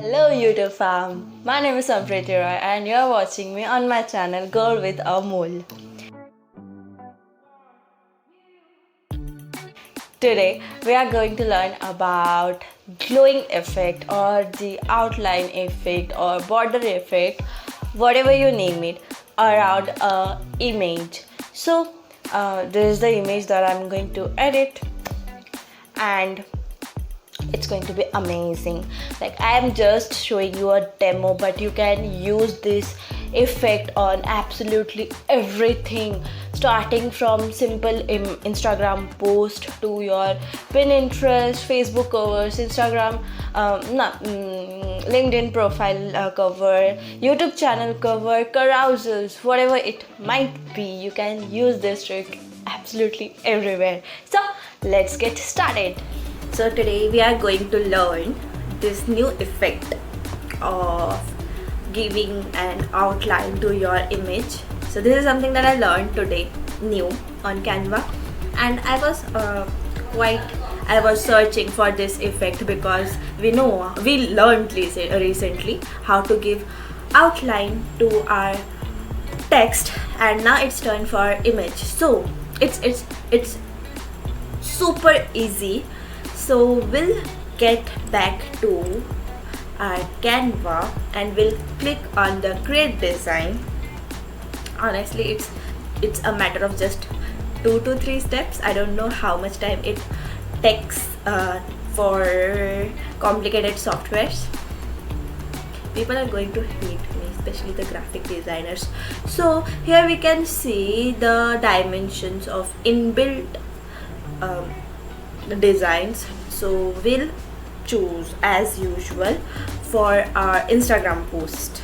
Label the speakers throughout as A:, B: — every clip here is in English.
A: Hello YouTube fam, my name is Sampriti and you're watching me on my channel Girl with a Mole. Today we are going to learn about glowing effect or the outline effect or border effect, whatever you name it, around a image. So this is the image that I'm going to edit and it's going to be amazing. Like, I am just showing you a demo, but you can use this effect on absolutely everything, starting from simple Instagram post to your Pinterest, Facebook covers, Instagram LinkedIn profile cover, YouTube channel cover, carousels, whatever it might be. You can use this trick absolutely everywhere. So let's get started. So today we are going to learn this new effect of giving an outline to your image. So this is something that I learned today new on Canva, and I was searching for this effect because we learned recently how to give outline to our text, and now it's turn for image. So it's super easy. So we'll get back to our Canva and we'll click on the create design. Honestly, it's a matter of just 2 to 3 steps. I don't know how much time it takes for complicated softwares. People are going to hate me, especially the graphic designers. So here we can see the dimensions of inbuilt designs. So we'll choose as usual for our Instagram post,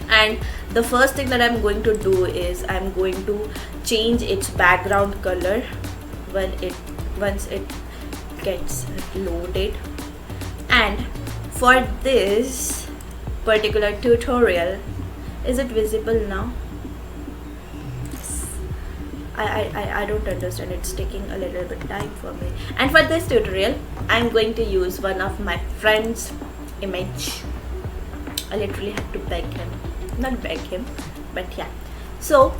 A: and the first thing that I'm going to do is I'm going to change its background color once it gets loaded. And for this particular tutorial, is it visible now? I don't understand, it's taking a little bit time for me. And for this tutorial I'm going to use one of my friend's image. I literally had to not beg him, but yeah. So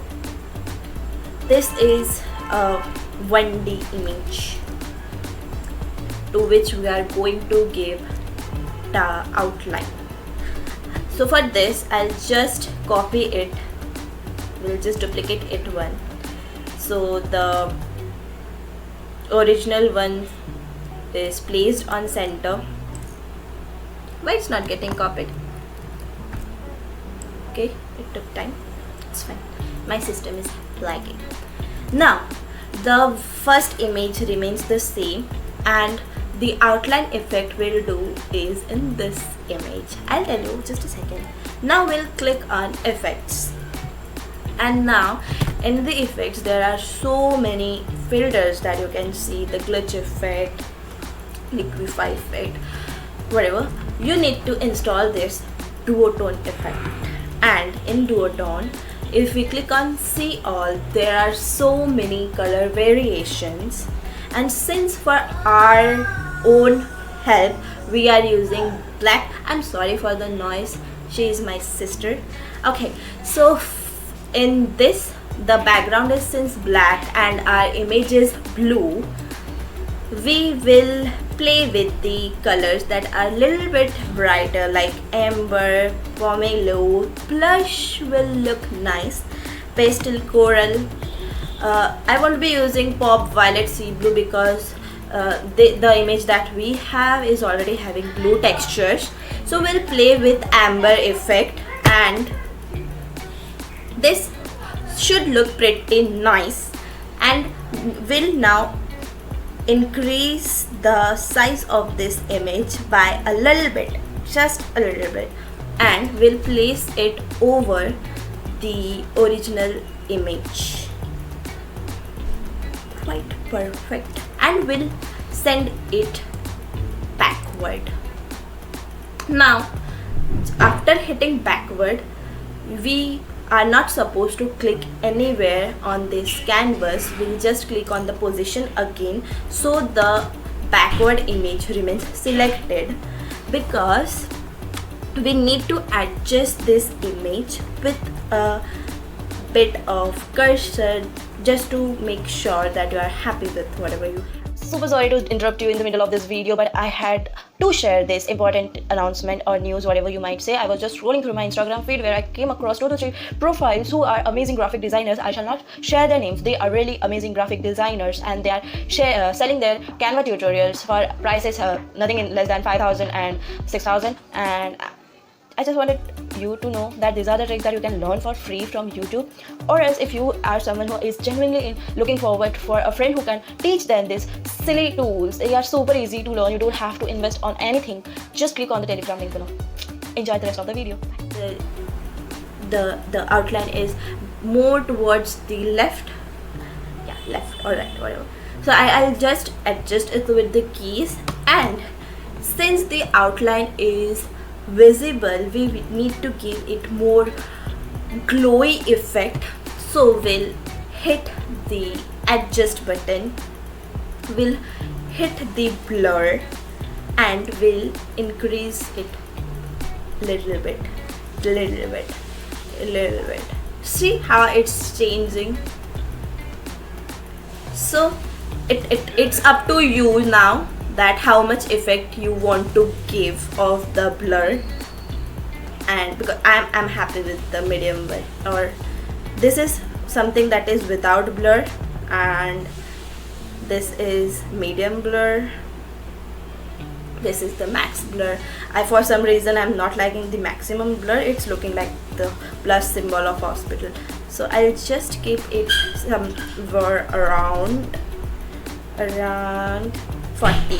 A: this is a 1D image to which we are going to give the outline. So for this I'll just copy it, we'll just duplicate it one. So the original one is placed on center. Why it's not getting copied? Okay, it took time. It's fine. My system is lagging. Now the first image remains the same, and the outline effect we'll do is in this image. I'll tell you just a second. Now we'll click on effects. And now in the effects there are so many filters that you can see: the glitch effect, liquify effect, whatever. You need to install this duotone effect. And in duotone, if we click on see all, there are so many color variations, and since for our own help we are using black. I'm sorry for the noise, she is my sister. Okay, so in this, the background is since black and our image is blue, we will play with the colors that are a little bit brighter, like amber, pomelo, blush will look nice, pastel coral. I won't be using pop violet sea blue because the image that we have is already having blue textures. So we'll play with amber effect, and this should look pretty nice. And we'll now increase the size of this image by a little bit, just a little bit, and we'll place it over the original image. Quite perfect. And we'll send it backward. Now after hitting backward, we are not supposed to click anywhere on this canvas. We'll just click on the position again, so the backward image remains selected, because we need to adjust this image with a bit of cursor just to make sure that you are happy with whatever you have.
B: Super sorry to interrupt you in the middle of this video, but I had to share this important announcement or news, whatever you might say. I was just scrolling through my Instagram feed where I came across 2 to 3 profiles who are amazing graphic designers. I shall not share their names. They are really amazing graphic designers, and they are selling their Canva tutorials for prices nothing in less than 5,000 and 6,000. And I just wanted you to know that these are the tricks that you can learn for free from YouTube. Or else, if you are someone who is genuinely looking forward for a friend who can teach them these silly tools, they are super easy to learn. You don't have to invest on anything. Just click on the Telegram link below. Enjoy the rest of the video.
A: The outline is more towards the left. Yeah, left or right, whatever. So I'll just adjust it with the keys, and since the outline is visible, we need to give it more glowy effect. So we'll hit the adjust button, we'll hit the blur, and we'll increase it little bit. See how it's changing? So it's up to you now that how much effect you want to give of the blur. And because I'm happy with the medium blur, or this is something that is without blur, and this is medium blur, this is the max blur. For some reason I'm not liking the maximum blur. It's looking like the plus symbol of hospital, so I'll just keep it somewhere around 40,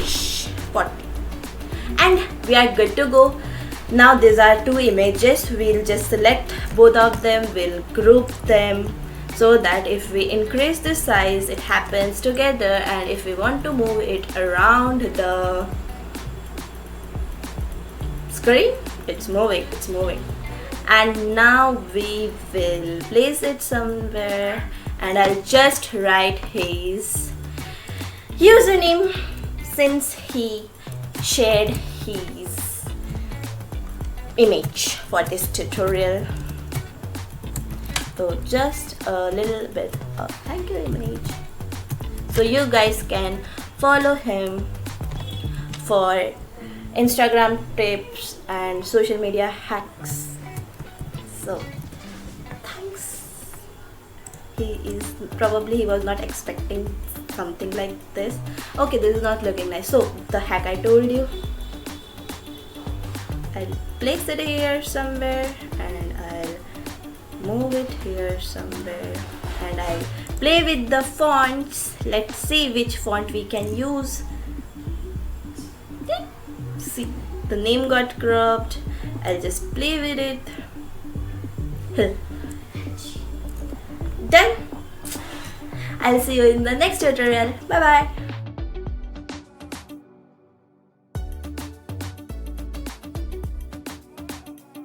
A: and we are good to go. Now these are 2 images. We'll just select both of them, we'll group them so that if we increase the size it happens together, and if we want to move it around the screen, it's moving. And now we will place it somewhere, and I'll just write his username since he shared his image for this tutorial. So just a little bit of thank you image, so you guys can follow him for Instagram tips and social media hacks. So thanks. He was not expecting something like this. Okay, this is not looking nice. So the hack I told you, I'll place it here somewhere, and I'll move it here somewhere, and I'll play with the fonts. Let's see which font we can use. See, the name got cropped. I'll just play with it. Done. I'll see you in the next tutorial. Bye bye.